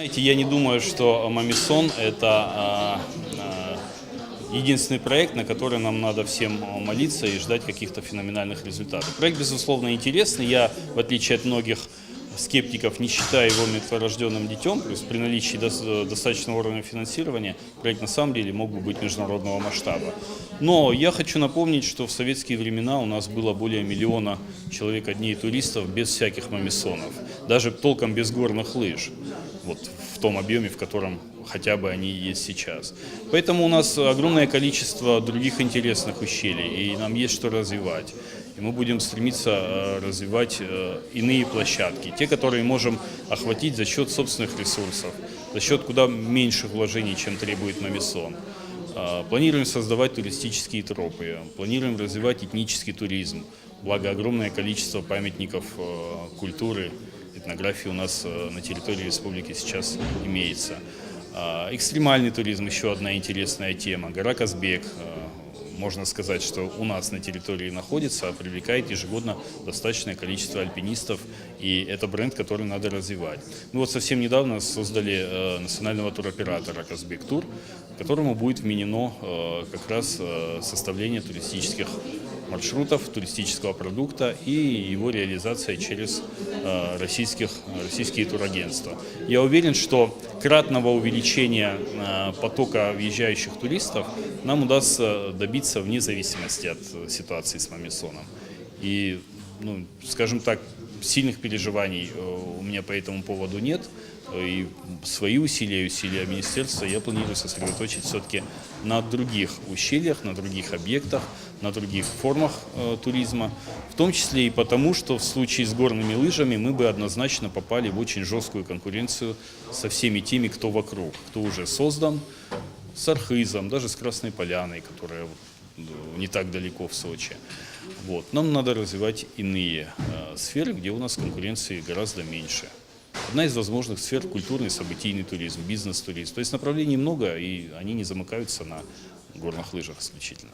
Знаете, я не думаю, что Мамисон – это единственный проект, на который нам надо всем молиться и ждать каких-то феноменальных результатов. Проект, безусловно, интересный. Я, в отличие от многих скептиков, не считаю его мертворожденным детем. То есть при наличии достаточного уровня финансирования проект на самом деле мог бы быть международного масштаба. Но я хочу напомнить, что в советские времена у нас было более 1 миллиона человека дней туристов без всяких Мамисонов. Даже толком без горных лыж. Вот в том объеме, в котором хотя бы они есть сейчас. Поэтому у нас огромное количество других интересных ущелий, и нам есть что развивать. И мы будем стремиться развивать иные площадки, те, которые можем охватить за счет собственных ресурсов, за счет куда меньших вложений, чем требует Мамисон. Планируем создавать туристические тропы, планируем развивать этнический туризм, благо огромное количество памятников культуры, этнографии у нас на территории республики сейчас имеется. Экстремальный туризм – еще одна интересная тема. Гора Казбек, можно сказать, что у нас на территории находится, привлекает ежегодно достаточное количество альпинистов, и это бренд, который надо развивать. Мы вот совсем недавно создали национального туроператора «Казбек Тур», которому будет вменено как раз составление туристических маршрутов, туристического продукта и его реализация через российские турагентства. Я уверен, что кратного увеличения потока въезжающих туристов нам удастся добиться вне зависимости от ситуации с Мамисоном. И, скажем так, сильных переживаний у меня по этому поводу нет. И свои усилия и усилия министерства я планирую сосредоточить все-таки на других ущельях, на других объектах, на других формах туризма. В том числе и потому, что в случае с горными лыжами мы бы однозначно попали в очень жесткую конкуренцию со всеми теми, кто вокруг, кто уже создан, с Архизом, даже с Красной Поляной, которая не так далеко в Сочи. Вот. Нам надо развивать иные сферы, где у нас конкуренции гораздо меньше. Одна из возможных сфер – культурный, событийный туризм, бизнес-туризм. То есть направлений много, и они не замыкаются на горных лыжах исключительно.